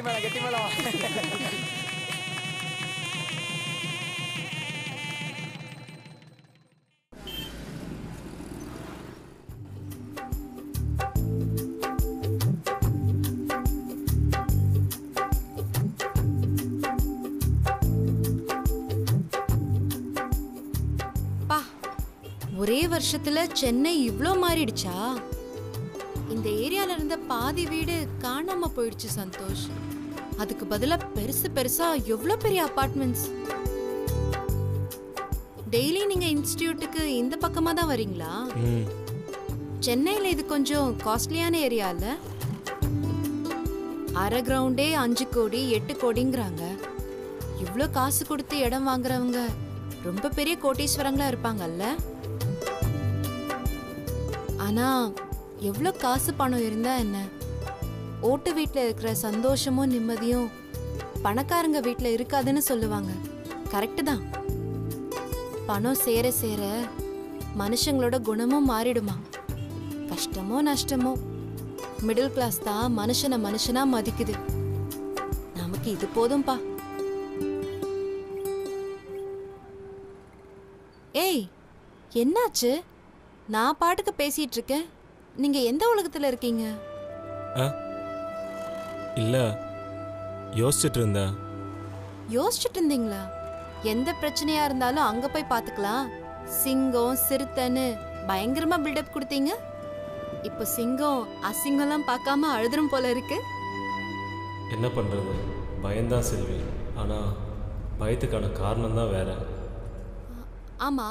Madam கெட்டி madam. ஒரே வருஷத்துல சென்னை இவ்ளோ மாறிடுச்சா? இந்த ஏரியால இருந்த பாதி வீடு காணாம போயிடுச்சு சந்தோஷ். அதுக்கு பதிலா பெருசு பெருசா எவ்ளோ பெரிய அபார்ட்மெண்ட்ஸ். டெய்லி நீங்க இன்ஸ்டிடியூட்டுக்கு இந்த பக்கமா தான் வரீங்களா? சென்னையில இது கொஞ்சம் காஸ்ட்லியான ஏரியா இல்ல? அரை கிரவுண்டே 5 கோடி 8 கோடிங்கறாங்க. இவ்ளோ காசு கொடுத்து இடம் வாங்குறவங்க ரொம்ப பெரிய கோடீஸ்வரங்களா இருப்பாங்கல்ல? ஆனா எவ்ளோ காசு பணம் இருந்தா என்ன, ஓட்டு வீட்டுல இருக்கிற சந்தோஷமும் நிம்மதியும் பணக்காரங்க வீட்டுல இருக்காதுன்னு சொல்லுவாங்க. கரெக்ட் தான். பணம் சேர சேர மனுஷங்களோட குணமும் மாறிடுமா. கஷ்டமோ நஷ்டமோ மிடில் கிளாஸ் தான் மனுஷனை மனுஷனா மதிக்குது. நமக்கு இது போதும்பா. ஏய், என்னாச்சு? நான் பாட்டுக்கு பேசிட்டு இருக்கேன், நீங்க எந்த உலகத்துல இருக்கீங்க? இல்ல, யோசிச்சுட்டு இருந்தேன். யோசிச்சுட்டு இருந்தீங்களா? எந்த பிரச்சனையா இருந்தாலும் அங்க போய் பாத்துக்கலாம், சிங்கம் சிறுத்தைன்னு பயங்கரமா பில்டப் கொடுத்தீங்க. இப்போ சிங்கம் அசிங்கம்லாம் பார்க்காம அழுதுரும் போல இருக்கு. என்ன பண்றது, பயம்தான் செல்வி. ஆனா பயத்துக்கான காரணம் தான் வேற. ஆமா,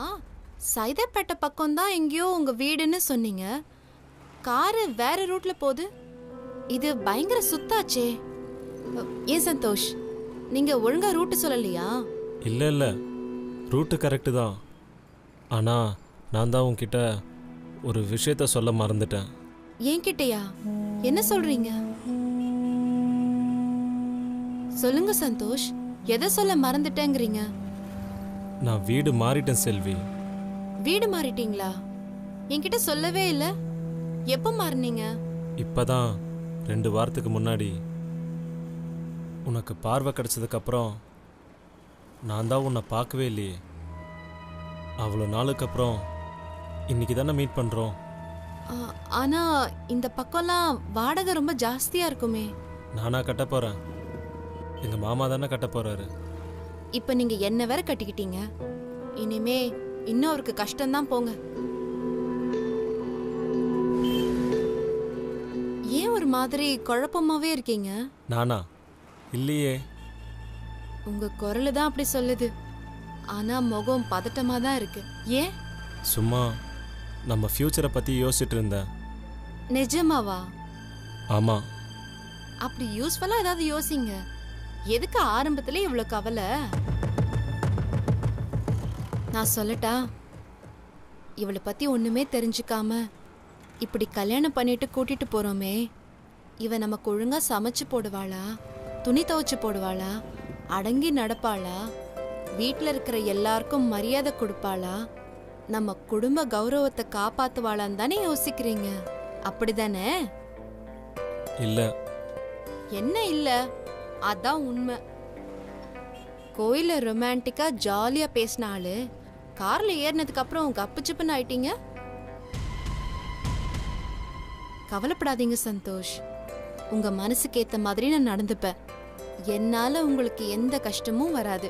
சைதாப்பேட்டை பக்கம் தான் எங்கேயோ உங்க வீடுன்னு சொன்னீங்க. காரு வேற ரூட்ல போகுது. இது பயங்கர சுத்தாச்சே. ஏன் சந்தோஷ், நீங்க ஒழுங்கா ரூட் சொல்லலையா? இல்ல இல்ல, ரூட்டு கரெக்டு தான். ஆனா நான் தான் உன்கிட்ட ஒரு விஷயத்த சொல்ல மறந்துட்டேன். என்கிட்டயா? என்ன சொல்றீங்க? சொல்லுங்க சந்தோஷ், எதை சொல்ல மறந்துட்டேங்கிறீங்க? நான் வீடு மாறிட்டேன் செல்வி. வீடு மாறிட்டீங்களா? என்கிட்ட சொல்லவே இல்ல. எப்போ மாறினீங்க? இப்பதான் 2 வாரத்துக்கு முன்னாடி. உனக்கு பார்வை கிடைச்சதுக்கு அப்புறம் நான் தான் உன்னை பார்க்கவே இல்லையே. அவ்வளோ நாளுக்கு அப்புறம் இன்னைக்கு தானே மீட் பண்றோம். ஆனா இந்த பக்கம்லாம் வாடகை ரொம்ப ஜாஸ்தியா இருக்குமே. நானா கட்ட போறேன்? எங்க மாமா தானே கட்ட போறாரு. இப்ப நீங்க என்ன வேற கட்டிக்கிட்டீங்க. இனிமே இன்னும் அவருக்கு கஷ்டம்தான் போங்க. ஏன் ஒரு மாதிரி குழப்பமாவே இருக்கீங்க? நானா? இல்லையே. உங்க குரலு தான் அப்படி சொல்லுது. ஆனா முகம் பதட்டமா தான் இருக்கு. ஏன்? சும்மா நம்ம ஃபியூச்சரை பத்தி யோசிச்சுட்டு இருந்தேன். நிஜமாவா? ஆமா. அப்படி யூஸ்ஃபுல்லா ஏதாவது யோசிங்க. எதுக்கு ஆரம்பத்திலே இவ்வளவு கவலை? நான் சொல்லட்டா? இவளை பத்தி ஒண்ணுமே தெரிஞ்சுக்காம இப்படி கல்யாணம் பண்ணிட்டு கூட்டிட்டு போறோமே, இவ நமக்கு ஒழுங்கா சமைச்சு போடுவாளா, துணி துவைச்சு போடுவாளா, அடங்கி நடப்பாளா, வீட்டுல இருக்கிற எல்லாருக்கும் மரியாதை கொடுப்பாளா, நம்ம குடும்ப கௌரவத்தை காப்பாத்துவாளான்னு தானே யோசிக்கிறீங்க. அப்படிதானே? இல்ல. என்ன இல்ல? அதான் உண்மை. கோயில ரொமான்டிக்கா ஜாலியா பேசினாலு கார்ல ஏறினதுக்கு அப்புறம் கப்பு சிப்புன்னு ஆயிட்டீங்க. கவலைப்படாதீங்க சந்தோஷ், உங்க மனசுக்கு ஏத்த மாதிரி நான் நடந்துப்பேன். என்னால உங்களுக்கு எந்த கஷ்டமும் வராது.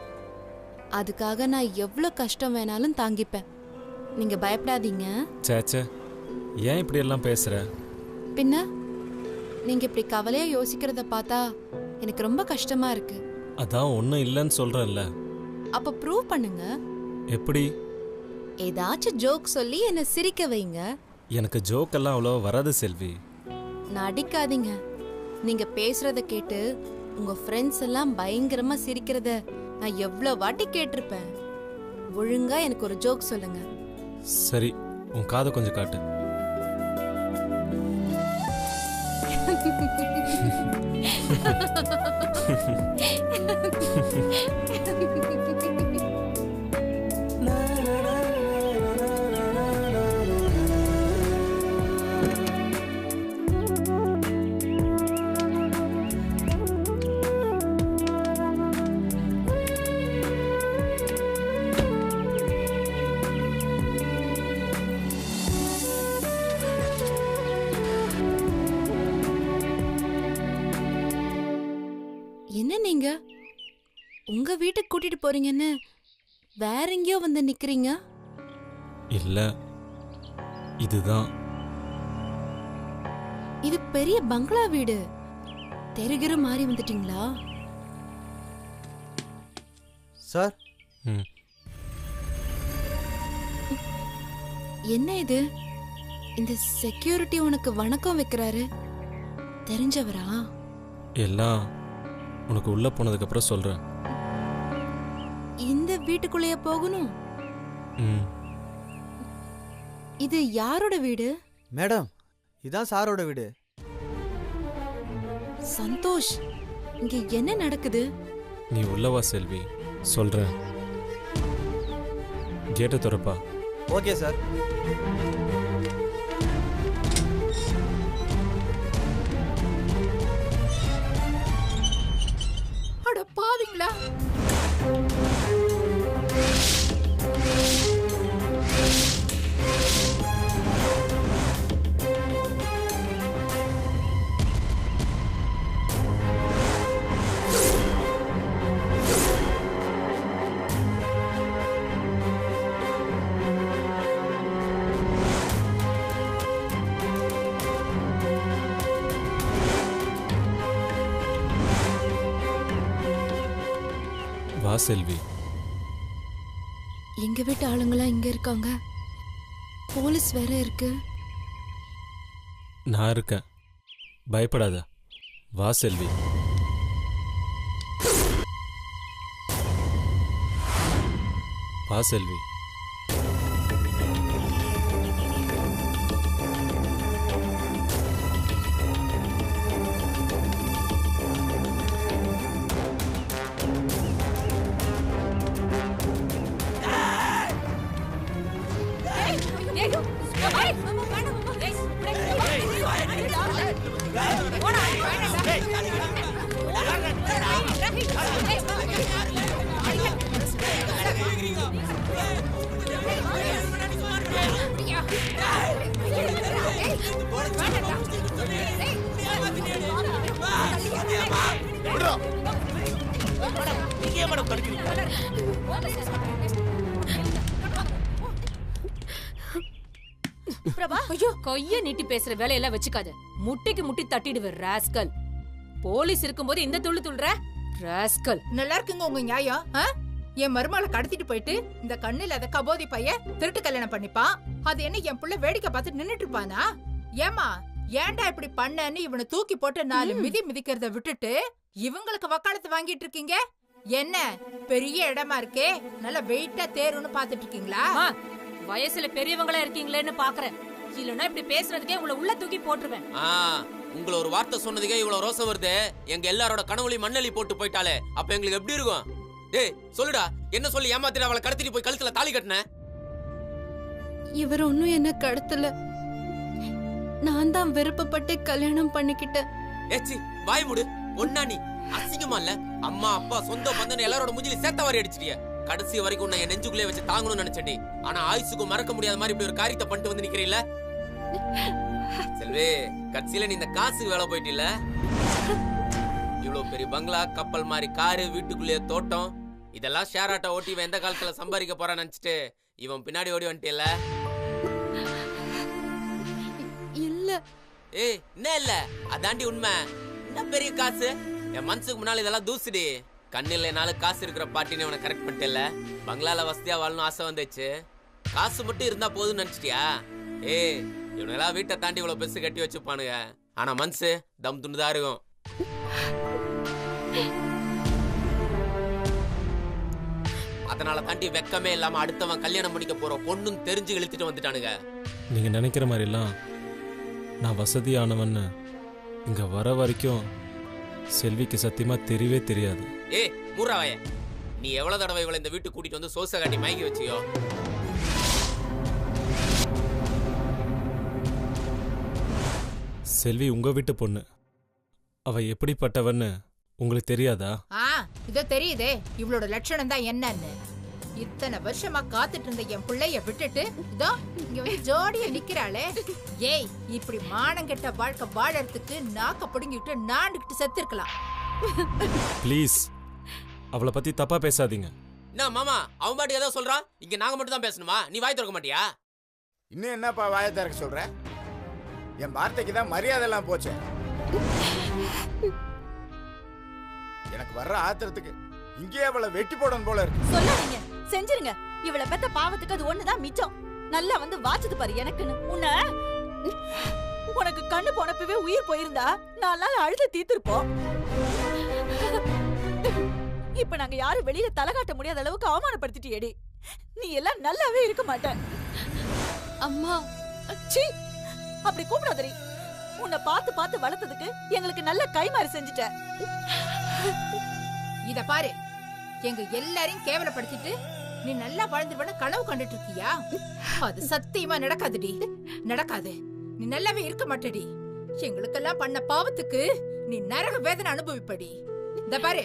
அதுக்காக நான் எவ்வளவு கஷ்டம் வேணாலும் தாங்கிப்பேன். நீங்க பயப்படாதீங்க. சேச்சே, ஏன் இப்படி எல்லாம் பேசுற? பின்ன நீங்க இப்படி கவலையா யோசிக்கிறத பார்த்தா எனக்கு ரொம்ப கஷ்டமா இருக்கு. அதான் ஒன்றும் இல்லைன்னு சொல்றேன்ல. அப்ப ப்ரூவ் பண்ணுங்க. எப்படி? ஏதாச்சும் ஜோக் சொல்லி என்ன சிரிக்க வைங்க. எனக்கு ஜோக் எல்லாம் அவ்வளோ வராது செல்வி. நடிக்காதீங்க. நீங்க பேசுறத கேட்டு உங்க ஃப்ரெண்ட்ஸ் எல்லாம் பயங்கரமா சிரிக்கிறத நான் எவ்வளவு வாட்டி கேட்டிருப்பேன். ஒழுங்கா எனக்கு ஒரு ஜோக் சொல்லுங்க. சரி, உன் காதை கொஞ்சம் காட்டு. என்ன நீங்க உங்க வீட்டுக்கு கூட்டிட்டு போறீங்கன்னு வேற எங்கேயோ வந்து நிக்கிறீங்க? இல்ல, இதுதான். இது பெரிய பங்களா வீடு. தெருகிற மாதிரி வந்துட்டீங்களா? சார், ம். என்ன இது? இந்த செக்யூரிட்டி உனக்கு வணக்கம் வைக்கிறாரு. தெரிஞ்சவரா? எல்லாம் உனக்கு உள்ள போனதுக்கு அப்புறம் சொல்றேன். இந்த வீட்டுக்குள்ளேயே போகணும்? ம். இது யாரோட வீடு? மேடம், இதான் சாரோட வீடு. சந்தோஷ், இங்க என்ன நடக்குது? நீ உள்ளவா செல்வி, சொல்றேன். கேட்டை திறப்பா. Okay sir. அட பாவிங்களா! வா செல்வி. எங்க வீட்டு ஆளுங்களா இங்க இருக்காங்க. போலீஸ் வேற இருக்கு. நான் இருக்கேன், பயப்படாத. வா செல்வி. வா செல்வி. பிரபா, ஐயோ, கைய நீட்டி பேசுற வேலையெல்லாம் வச்சுக்காத. முட்டிக்கு முட்டி தட்டிடுவேன் ராஸ்கல். போலீஸ் இருக்கும்போது இந்த துள்ளு துள்ளுற ராஸ்கல். நல்லா இருக்குங்க உங்க நியாயம். என் மருமகளை கடத்திட்டு போயிட்டு இந்த கண்ணுல அத கபோதி பையன் திருட்டு கல்யாணம் பண்ணிப்பான். அது என்ன என் புள்ள வேடிக்கை பார்த்து நின்னுட்டு இருப்பானா? ஏமா, ஏன்டா இப்படி பண்ணன்னு இவனை தூக்கி போட்டு 4 மிதி மிதிக்கிறத விட்டுட்டு இவங்களுக்கு வக்காலத்து வாங்கிட்டு இருக்கீங்க? என்ன பெரிய இடமா இருக்கே, நல்ல வெயிட்டா தேருன்னு பாத்துட்டு இருக்கீங்களா? வயசுல பெரியவங்களா இருக்கீங்களேன்னு பாக்குறேன். இல்லன்னா இப்படி பேசுறதுக்கே உங்களை உள்ள தூக்கி போட்டுருவேன். உங்களை ஒரு வார்த்தை சொன்னதுக்கே இவ்வளவு ரோசம் வருது. எங்க எல்லாரோட கனவுலையும் மண்ணலி போட்டு போயிட்டாலே, அப்ப எங்களுக்கு எப்படி இருக்கும்? டேய் சொல்லுடா, என்ன சொல்லி ஏமாத்திட்டு அவளை கடத்திட்டு போய் கழுத்துல தாலி கட்டின? இவர் ஒன்னும் என்ன கடத்தல. நான் தான் விருப்பப்பட்டு கல்யாணம் பண்ணிக்கிட்டேன். ஏச்சி வாய் மூடு. ஒன்னா நீ அசிங்கமா இல்ல? அம்மா அப்பா சொந்த பந்தன் எல்லாரோட மூஞ்சில சேத்த வாரி அடிச்சிட்டிய. கடைசி வரைக்கும் உன்னை என் நெஞ்சுக்குள்ளே வச்சு தாங்கணும்னு நினைச்சேன்டி. ஆனா ஆயுசுக்கு மறக்க முடியாத மாதிரி இப்படி ஒரு காரியத்தை பண்ணிட்டு வந்து நிக்கிறீல்ல செல்வி. கடைசியில நீ இந்த காசுக்கு வேலை போயிட்டில்ல. இவ்வளவு பெரிய பங்களா, கப்பல் மாதிரி காரு, வீட்டுக்குள்ளேயே தோட்டம், இதெல்லாம் ஷேர் ஆட்டோ ஓட்டி இவன் எந்த காலத்துல சம்பாதிக்க போறான்னு நினைச்சிட்டு இவன் பின்னாடி ஓடி வந்துட்டியல்ல. இல்ல. ஏய் என்ன இல்ல, அதாண்டி உண்மை. என்ன பெரிய காசு? என் மனசுக்கு முன்னால இதெல்லாம் தூசுடி. கண்ணில் என்னால காசு இருக்கிற பாட்டின்னு இவனை கரெக்ட் பண்ணிட்டேல்ல. பங்களால வசதியா வாழணும் ஆசை வந்துச்சு. காசு மட்டும் இருந்தா போதும்னு நினைச்சிட்டியா? ஏய், இவனெல்லாம் வீட்டை தாண்டி இவ்வளவு பெருசு கட்டி வச்சுப்பானுங்க. ஆனா மனசு தம் துண்டுதான் இருக்கும். அதனால தாண்டி வெக்கமே இல்லாம அடுத்தவன் கல்யாணம் பண்ணிக்க போற பொண்ணுன்னு தெரிஞ்சு இழுத்துட்டு வந்துட்டானுங்க. நீங்க நினைக்கிற மாதிரி எல்லாம் நான் வசதியானவன்னு இங்க வர வரைக்கும் செல்விக்கு சத்தியமா தெரியவே தெரியாது. ஏய் மூராவைய, நீ எவ்வளவு தடவை இவளை இந்த வீட்டுக்கு கூட்டிட்டு வந்து சோசை காட்டி மயங்கி வச்சியோ? செல்வி உங்க வீட்டு பொண்ணு. அவ எப்படிப்பட்டவன்னு உங்களுக்கு தெரியாதா? இதோ தெரியுதே இவளோட லட்சணம் தான் என்னன்னு. இத்தனை வருஷமா காத்துட்டு இருந்த என் பிள்ளைய விட்டுட்டு இதோ இங்க வந்து ஜோடியா நிக்கிறாளே. ஏய், இப்படி மானம் கெட்ட வாழ்க்கை வாழறதுக்கு நாக்க பிடுங்கிட்டு நாண்டுகிட்டு செத்து இருக்கலாம். ப்ளீஸ் அவளை பற்றி தப்பாக பேசாதீங்க. என்ன மாமா அவன் பாட்டி ஏதோ சொல்றான், இங்க நாங்க மட்டும் தான் பேசணுமா? நீ வாய் திறக்க மாட்டியா? இன்னும் என்னப்பா வாயை திறக்க சொல்ற? என் வார்த்தைக்கு தான் மரியாதை எல்லாம் போச்சு. எனக்கு வர்ற ஆத்திரத்துக்கு இங்கேயே அவளை வெட்டி போடணும் போல இருக்கு. சொல்லாதீங்க, செஞ்சிருங்க. இவளை பெத்த பாவத்துக்கு அது ஒண்ணுதான் மிச்சம். நல்லா வந்து வாச்சது பாரு எனக்குன்னு. உனக்கு கண்ணு போனப்பவே உயிர் போயிருந்தா 4 நாள் அழுது தீர்த்திருப்போம். இப்ப நாங்க யாரும் வெளியில தலை காட்ட முடியாத அளவுக்கு அவமானப்படுத்திட்டியேடி. நீ எல்லாம் நல்லாவே இருக்க மாட்ட. அம்மா, சீ, அப்படி கூப்பிடாதடி. உன்னை பார்த்து பார்த்து வளர்த்ததுக்கு எங்களுக்கு நல்ல கைமாறி செஞ்சுட்ட. இத பாரு, எங்க எல்லாரையும் கேவலப்படுத்திட்டு நீ நல்லா வாழ்ந்துருவன கனவு கண்டுட்டு இருக்கியா? அது சத்தியமா நடக்காதுடி, நடக்காது. நீ நல்லாவே இருக்க மாட்டடி. எங்களுக்கெல்லாம் பண்ண பாவத்துக்கு நீ நரக வேதனை அனுபவிப்படி. இந்த பாரு,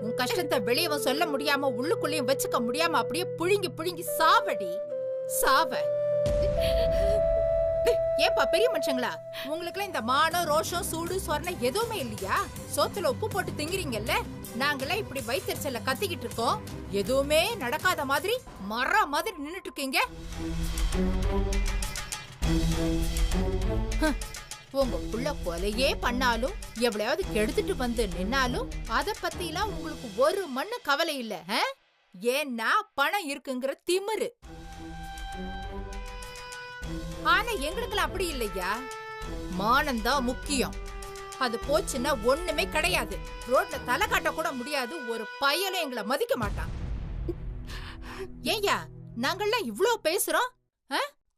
உன் கஷ்டத்தை வெளியவும் சொல்ல முடியாம உள்ளுக்குள்ளேயும் வச்சுக்க முடியாம அப்படியே புழுங்கி புழுங்கி சாவடி, சாவ. ஏப்பா பெரிய மனுஷங்களா, உங்களுக்குலாம் இந்த மானம் ரோஷம் சூடு சொரணை எதுவுமே இல்லையா? சோத்துல உப்பு போட்டு திங்கிறீங்கல்ல, நாங்களாம் இப்படி வயிற்றுச்சல கத்திக்கிட்டு இருக்கோம், எதுவுமே நடக்காத மாதிரி மரம் மாதிரி நின்னுட்டு இருக்கீங்க. உங்க புள்ள கொலையே பண்ணாலும் எவ்வளவு கெடுத்துட்டு வந்து நின்னாலும் அத பத்திலாம் உங்களுக்கு ஒரு மண்ணு கவலை இல்ல. ஏன்னா பணம் இருக்குங்கிற திமிரு. ஆனா எங்களுக்குலாம் அப்படி இல்லையா, மானம்தான் முக்கியம். அது போச்சுன்னா ஒண்ணுமே கிடையாது. ரோட்ல தலை காட்ட கூட முடியாது. ஒரு பையனும் எங்களை மதிக்க மாட்டான். ஏய்யா, நாங்கெல்லாம் இவ்ளோ பேசுறோம்,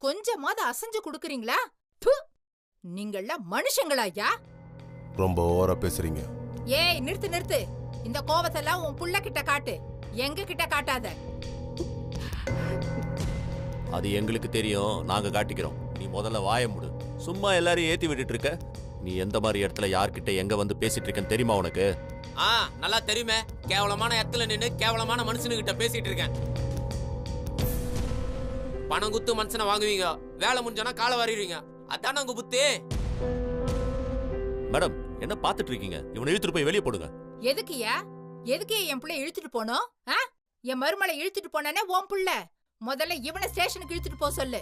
கொஞ்சமாவது அசைஞ்சு குடுக்குறீங்களா? நீங்கெல்லாம் மனுஷங்களா ஐயா? ரொம்ப ஓவரா பேசுறீங்க. ஏய் நிறுத்து நிறுத்து. இந்த கோவத்தெல்லாம் உன் புள்ள கிட்ட காட்டு, எங்க கிட்ட காட்டாத. அது எங்களுக்கு தெரியும், நாங்க காட்டிக்கிறோம். நீ முதல்ல வாய மூடு. சும்மா எல்லாரையும் ஏத்தி விட்டுட்டு இருக்க. நீ எந்த மாதிரி இடத்துல யார்கிட்ட எங்க வந்து பேசிட்டு இருக்கேன்னு தெரியுமா உனக்கு? நல்லா தெரியுமே. கேவலமான இடத்துல நின்னு கேவலமான மனுஷனுகிட்ட பேசிட்டு இருக்கேன். பணம் குத்து மனுஷனை வாங்குவீங்க, வேலை முடிஞ்சோன்னா காலை வாரிடுவீங்க. அதான உங்க புத்தி. மேடம், என்ன பாத்துட்டு இருக்கீங்க? இவனை இழுத்துட்டு போய் வெளியே போடுங்க. எதுக்குயா? எதுக்கு என் பிள்ளை இழுத்துட்டு போனோம்? என் மருமலை இழுத்துட்டு போனானே உன் புள்ள. முதல்ல இவனை ஸ்டேஷனுக்கு இழுத்துட்டு போக சொல்லு.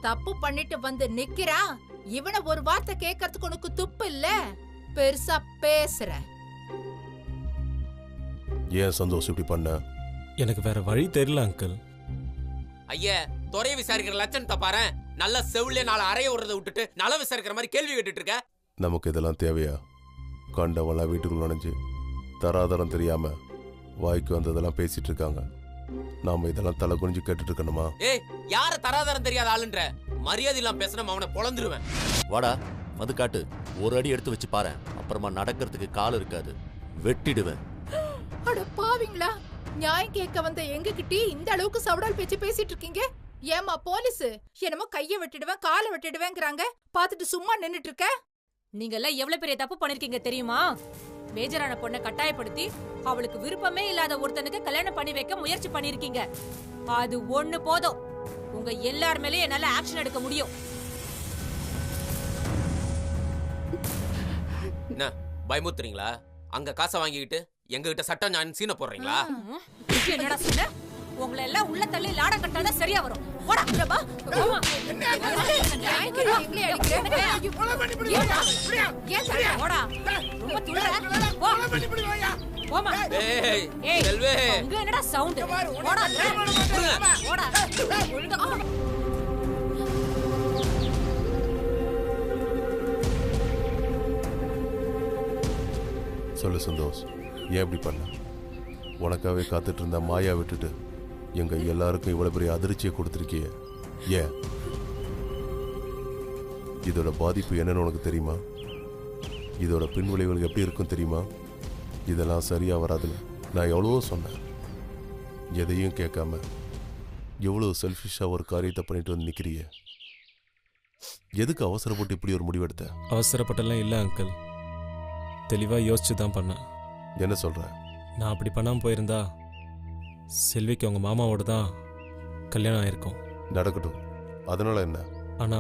தப்பு பண்ணிட்டு வந்து நிக்கிறான். இவனை ஒரு வார்த்தை கேட்கறதுக்கு உனக்கு துப்பு இல்ல? பெருசா பேசுற. ஏன் சந்தோஷ் இப்படி பண்ண? எனக்கு வேற வழி தெரியல அங்கிள். ஐயா, துறையை விசாரிக்கிற லட்சணத்தை பாரு. நல்ல செவிலே 4 அறைய விடுறதை விட்டுட்டு நல விசாரிக்கிற மாதிரி கேள்வி கேட்டுட்டு இருக்க. நமக்கு இதெல்லாம் தேவையா? கண்டவெல்லாம் வீட்டுக்குள்ள நுழைஞ்சு தராதரம் தெரியாம வாய்க்கு வந்ததெல்லாம் பேசிட்டு இருக்காங்க. நாம இதெல்லாம் தலை குனிஞ்சு கேட்டுட்டு இருக்கணுமா? ஏய், யார தராதரம் தெரியாத ஆளுன்ற? மரியாதை இல்லாம பேசினா அவனை பொளந்துருவேன். வாடா வந்து காட்டு. ஒரு அடி எடுத்து வச்சு பாரு, அப்புறமா நடக்கிறதுக்கு கால் இருக்காது, வெட்டிடுவேன். அட பாவிங்களா, நியாயம் கேட்க வந்த எங்க கிட்டே இந்த அளவுக்கு சவடால் பேச்சு பேசிட்டு இருக்கீங்க. ஏமா போலீஸ் என்னமோ கைய வெட்டிடுவேன் காலை வெட்டிடுவேங்கிறாங்க, பாத்துட்டு சும்மா நின்னுட்டு இருக்க? நீங்க எல்லாம் எவ்வளவு பெரிய தப்பு பண்ணிருக்கீங்க தெரியுமா? மேஜரான பொண்ணை கட்டாயப்படுத்தி அவளுக்கு விருப்பமே இல்லாத ஒருத்தனுக்கு கல்யாணம் பண்ணி வைக்க முயற்சி பண்ணிருக்கீங்க. அது ஒண்ணு போதும், உங்க எல்லார் மேலயும் என்னால ஆக்ஷன் எடுக்க முடியும். என்ன பயமுத்துறீங்களா? அங்க காசை வாங்கிக்கிட்டு எங்க கிட்ட சட்டம் ஞான் சீன போடுறீங்களா? என்னடா சொன்ன? உங்களை எல்லாம் உள்ள தள்ளி லாடம் கட்டாதான் சரியா வரும். போடா பிரபா. போமா. போடா. ரொம்ப துள்ளுற. போ. போமா. ஏய் ஏய், செல்வே. அங்க என்னடா சவுண்ட்? போடா. போடா. ஒழுங்கா போ. சொல்லு சந்தோஷ், ஏன் இப்படி பண்ண? உனக்காவே காத்துட்டு இருந்த மாயா விட்டுட்டு எங்க எல்லாருக்கும் இவ்வளவு பெரிய அதிர்ச்சியை கொடுத்துருக்கிய. ஏன்? இதோட பாதிப்பு என்னன்னு உனக்கு தெரியுமா? இதோட பின்விளைவுகள் எப்படி இருக்கும் தெரியுமா? இதெல்லாம் சரியா வராதுன்னு நான் எவ்வளவோ சொன்னேன். எதையும் கேட்காம எவ்வளவு செல்ஃபிஷா ஒரு காரியத்தை பண்ணிட்டு வந்து நிக்கிறிய. எதுக்கு அவசரப்பட்டு இப்படி ஒரு முடிவெடுத்த? அவசரப்பட்டெல்லாம் இல்லை அங்கிள், தெளிவா யோசிச்சு தான் பண்ணேன். என்ன சொல்ற? நான் அப்படி பண்ணாம போயிருந்தா செல்விக்கு அவங்க மாமாவோட தான் கல்யாணம் ஆயிருக்கும். நடக்கட்டும், அதனால என்ன? ஆனா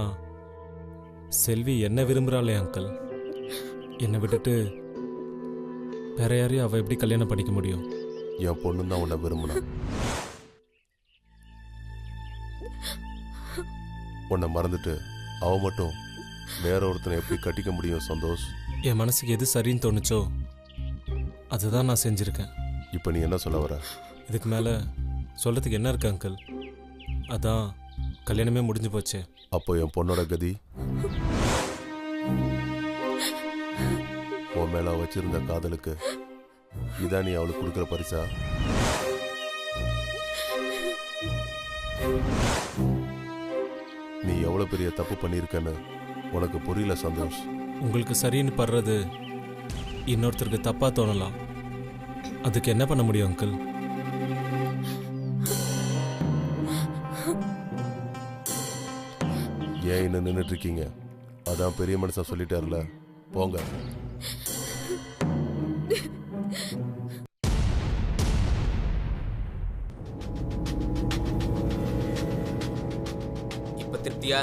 செல்வி என்ன விரும்புறாளே அங்கிள், என்னை விட்டுட்டு வேற யாரையும் அவள் எப்படி கல்யாணம் பண்ணிக்க முடியும்? என் பொண்ணு தான் உன்னை விரும்பினா. உன்னை மறந்துட்டு அவ மட்டும் வேற ஒருத்தனை எப்படி கட்டிக்க முடியும் சந்தோஷ்? என் மனசுக்கு எது சரின்னு தோணுச்சோ அதுதான் நான் செஞ்சுருக்கேன். இப்போ நீ என்ன சொல்ல வர? இதுக்கு மேலே சொல்கிறதுக்கு என்ன இருக்கு அங்கிள்? அதான் கல்யாணமே முடிஞ்சு போச்சு. அப்போ என் பொண்ணோட கதி? உன் மேல வச்சிருந்த காதலுக்கு இதான் நீ அவளுக்கு கொடுக்குற பரிசா? நீ எவ்வளவு பெரிய தப்பு பண்ணியிருக்கன்னு உனக்கு புரியல சந்தோஷ். உங்களுக்கு சரின்னு படுறது இன்னொருத்தருக்கு தப்பா தோணலாம். அதுக்கு என்ன பண்ண முடியும் அங்கிள்? ஏன் இன்னும் நின்றுட்டு இருக்கீங்க? அதான் பெரிய மனுஷன் சொல்லிட்டார்ல, போங்க. இப்ப திருப்தியா?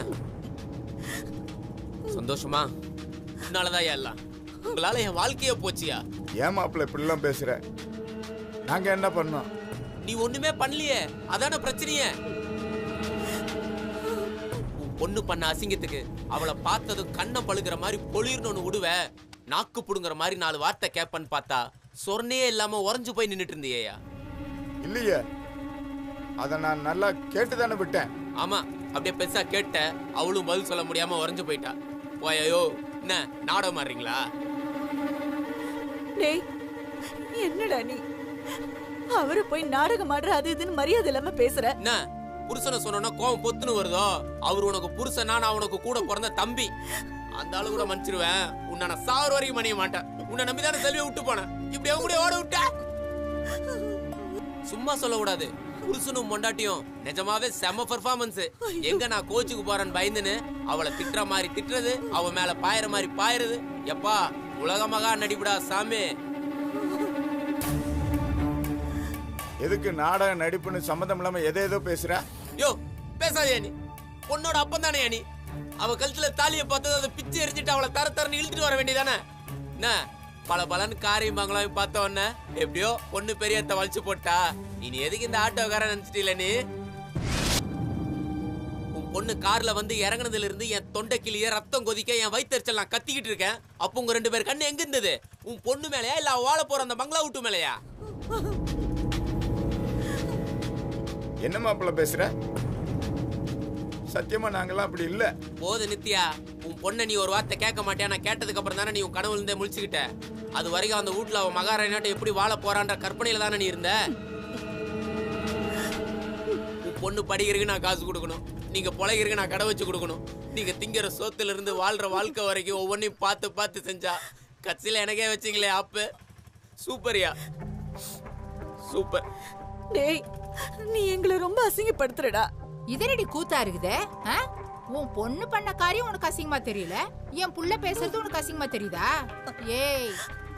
சந்தோஷமா? உன்னாலதான் எல்லாம். உங்களால என் வாழ்க்கைய போச்சியா? ஏன் மாப்பிள்ள இப்படிலாம் பேசுற? நாங்க என்ன பண்ணோம்? நீ ஒண்ணுமே பண்ணலையே, அதான பிரச்சனையே. உன் பொண்ணு பண்ண அசிங்கத்துக்கு அவளை பார்த்ததும் கண்ணை பழுகிற மாதிரி பொழிர்னு விடுவ, நாக்கு புடுங்குற மாதிரி 4 வார்த்தை கேப்பன்னு பார்த்தா சொர்ணையே இல்லாம உறைஞ்சு போய் நின்னுட்டு இருந்தியா? இல்லையே, அத நான் நல்லா கேட்டுதானே விட்டேன். ஆமா, அப்படியே பெருசா கேட்ட, அவளும் பதில் சொல்ல முடியாம உறைஞ்சு போயிட்டா. போயோ, என்ன நாடகம் மாறீங்களா? டேய், என்னடா நீ அவரை போய் நாடகம் ஆடுற அது இதுன்னு மரியாதை இல்லாம பேசுற? என்ன புருஷனை சொன்னா கோவம் பொத்துன்னு வருதோ? அவரு உனக்கு புருஷனா, நான் உனக்கு கூட பிறந்த தம்பி. அந்த ஆளு கூட மன்னிச்சிருவேன். உன்னை நான் சாவர வரைக்கும் மன்னிக்க மாட்டேன். உன்னை நம்பிதானே செல்வியை விட்டு போனேன். இப்படி அவங்க கூட ஓட விட்ட. சும்மா சொல்லக்கூடாது. புருஷனும் மொண்டாட்டியும் நிஜமாவே செம பெர்ஃபார்மன்ஸ். எங்க நான் கோச்சுக்கு போறேன்னு பயந்துன்னு அவளை திட்டுற மாதிரி திட்டுறது, அவ மேல பாயிற மாதிரி பாயிறது. எப்பா உலகமகா நடிப்புடா சாமி. எதுக்கு நாடக நடிப்புன்னு சம்மந்தம் இல்லாம எதோ பேசுற? யோ பேசாதே நீ. பொண்ணோட அப்பன் தானே நீ. அவ கழுத்துல தாலியை பார்த்தது அதை பிச்சு எரிஞ்சிட்டு அவளை தரன்னு இழுத்துட்டு வர வேண்டியதானே? என்ன பல பலன்னு காரியம் பங்களாவை பார்த்த உடனே எப்படியோ பொண்ணு பெரியத்த வலிச்சு போட்டா. நீ எதுக்கு இந்த ஆட்டோக்காரன் நினைச்சிட்டீல? நீ உன் பொண்ணு கார்ல வந்து இறங்குனதுல இருந்து என் தொண்டை கிளிய ரத்தம் கொதிக்க என் வயிற்றுச்சல் நான் கத்திக்கிட்டு இருக்கேன். அப்போ உங்க 2 பேர் கண்ணு எங்க இருந்தது? உன் பொண்ணு மேலையா இல்ல வாழ போற அந்த பங்களா விட்டு மேலையா? என்ன மாப்பிள்ள பேசுற? சத்தியமா நாங்கெல்லாம் அப்படி இல்ல. போது நித்யா, உன் பொண்ணை நீ ஒரு வார்த்தை கேட்க மாட்டியா? நான் கேட்டதுக்கு அப்புறம் தானே நீ உன் கனவுல இருந்தே முழிச்சுக்கிட்ட. அது வரைக்கும் அந்த வீட்டுல அவன் மகாராணியாட்டம் எப்படி வாழ போறான்ற கற்பனையில தானே நீ இருந்த. உன் பொண்ணு படிக்கிறதுக்கு நான் காசு கொடுக்கணும், நீங்க பொழைக்கிறதுக்கு நான் கடை வச்சு கொடுக்கணும். நீங்க திங்கிற சோத்துல இருந்து வாழ்ற வாழ்க்கை வரைக்கும் ஒவ்வொன்றையும் பார்த்து பார்த்து செஞ்சா கட்சியில எனக்கே வச்சிங்களே ஆப்பு. சூப்பரியா, சூப்பர். டேய், நீ எங்களை ரொம்ப அசிங்கப்படுத்துறடா. இதனடி கூத்தா இருக்குதே? உன் பொண்ணு பண்ண காரியம் உனக்கு அசிங்கமா தெரியல, என் புள்ள பேசுறது உனக்கு அசிங்கமா தெரியுதா? ஏய்,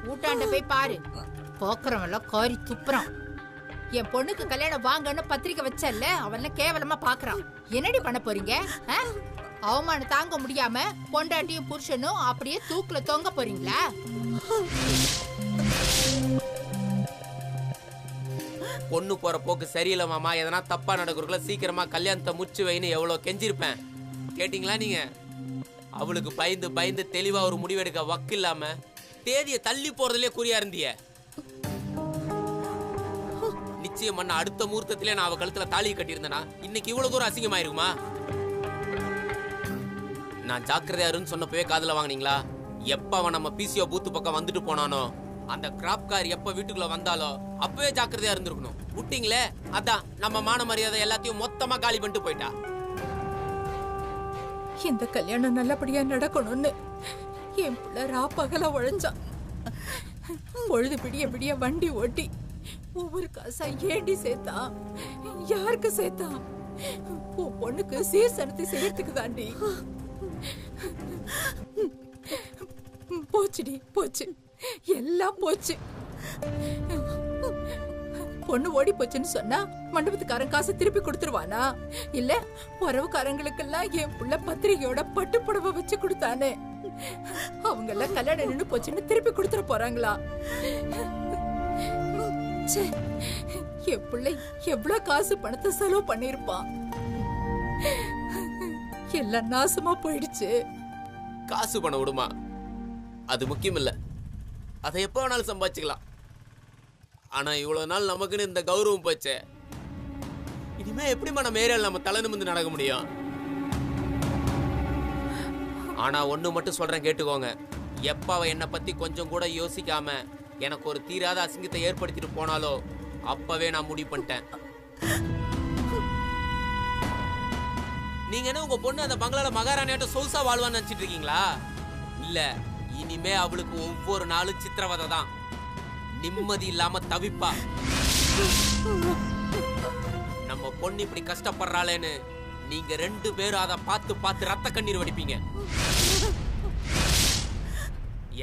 ஊட்டாண்ட போய் பாரு. போக்குறவெல்லாம் காரி துப்புறான். என் பொண்ணுக்கு கல்யாணம் வாங்கன்னு பத்திரிக்கை வச்சல்ல, அவெல்லாம் கேவலமா பாக்குறான். என்னடி பண்ண போறீங்க? அவமானம் தாங்க முடியாம பொண்டாட்டியும் புருஷனும் அப்படியே தூக்குல தொங்க போறீங்களா? பொண்ணு போற போக்கு சரியில்லை மாமா. எதனா தப்பா நடக்கிறதுக்குள்ள சீக்கிரமா கல்யாணத்தை முடிச்சு வைன்னு எவ்வளவு கெஞ்சிருப்பேன். கேட்டீங்களா நீங்க? அவளுக்கு பயந்து பயந்து தெளிவா ஒரு முடிவெடுக்க வக்கு இல்லாம தேதியை தள்ளி போறதுலயே குறியா இருந்திய. நிச்சயம் பண்ண அடுத்த முகூர்த்தத்திலே நான் அவ கழுத்துல தாலியை கட்டியிருந்தேனா இன்னைக்கு இவ்வளவு தூரம் அசிங்கமாயிருக்குமா? நான் ஜாக்கிரதையா இருன்னு சொன்னப்பவே காதுல வாங்கினீங்களா? எப்ப அவன் நம்ம பிசிஓ பூத்து பக்கம் வந்துட்டு போனானோ, அந்த கிராப் கார் எப்ப வீட்டுக்குள்ள வந்தாலோ அப்பவே ஜாக்கிரதையா இருந்திருக்கணும். விட்டீங்களே, அதான் நம்ம மான மரியாதை எல்லாத்தையும் மொத்தமா காலி பண்ணிட்டு போயிட்டா. இந்த கல்யாணம் நல்லபடியா நடக்கணும்னு என் பிள்ளை ராப்பகலா உழைஞ்சான். பொழுது பிடிய பிடிய வண்டி ஓட்டி ஒவ்வொரு காசா ஏண்டி சேர்த்தான்? யாருக்கு சேர்த்தான்? உன் பொண்ணுக்கு சீர்சனத்தை செய்யறதுக்கு தாண்டி. போச்சுடி, போச்சு, எல்லாம் போச்சு. பொண்ணு ஓடி போச்சுன்னு சொன்னா மண்டபத்துக்காரன் காசு திருப்பி கொடுத்துருவானா? இல்ல உறவுக்காரங்களுக்கெல்லாம் என் புள்ள பத்திரிகையோட பட்டு புடவை வச்சு கொடுத்தானே. அவங்க எல்லாம் கல்யாணம் நின்னு போச்சுன்னு திருப்பி கொடுத்துட போறாங்களா? ச்சே, என் பிள்ளை எவ்வளவு காசு பணத்தை செலவு பண்ணிருப்பான். எல்லாம் நாசமா போயிடுச்சு. காசு பணம் விடுமா, அது முக்கியம் இல்ல, அதை எப்போ வேணாலும் சம்பாதிச்சுக்கலாம். ஆனா இவ்வளவு நாள் நமக்குன்னு இந்த கௌரவம் போச்சே, இனிமே எப்படிமா நம்ம ஏரியாவில் நம்ம தலை நிமிர்ந்து நடக்க முடியும்? ஆனா ஒண்ணு மட்டும் சொல்றேன் கேட்டுக்கோங்க, எப்ப அவ என்னை பத்தி கொஞ்சம் கூட யோசிக்காம எனக்கு ஒரு தீராத அசிங்கத்தை ஏற்படுத்திட்டு போனாலோ அப்பவே நான் முடிவு பண்ணிட்டேன். நீங்க என்ன உங்க பொண்ணு அந்த பங்களால மகாராணியாட்ட சொகுசா வாழ்வான்னு நினைச்சிட்டு இருக்கீங்களா? இல்ல, இனிமே அவளுக்கு ஒவ்வொரு நாளும் சித்திரவதை தான். நிம்மதி இல்லாம தவிப்பா. நம்ம பொண்ணு இப்படி கஷ்டப்படுறாளேன்னு நீங்க 2 பேரும் அதை பார்த்து பார்த்து ரத்த கண்ணீர் வடிப்பீங்க.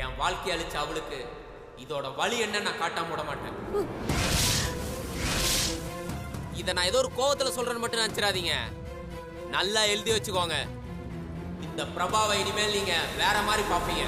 என் வாழ்க்கை அழிச்ச அவளுக்கு இதோட வழி என்ன நான் காட்டாம விட மாட்டேன். இதை நான் ஏதோ ஒரு கோவத்துல சொல்றேன்னு மட்டும் நினைச்சிடாதீங்க. நல்லா எழுதி வச்சுக்கோங்க, இந்த பிரபாவை இனிமேல் நீங்க வேற மாதிரி பார்ப்பீங்க.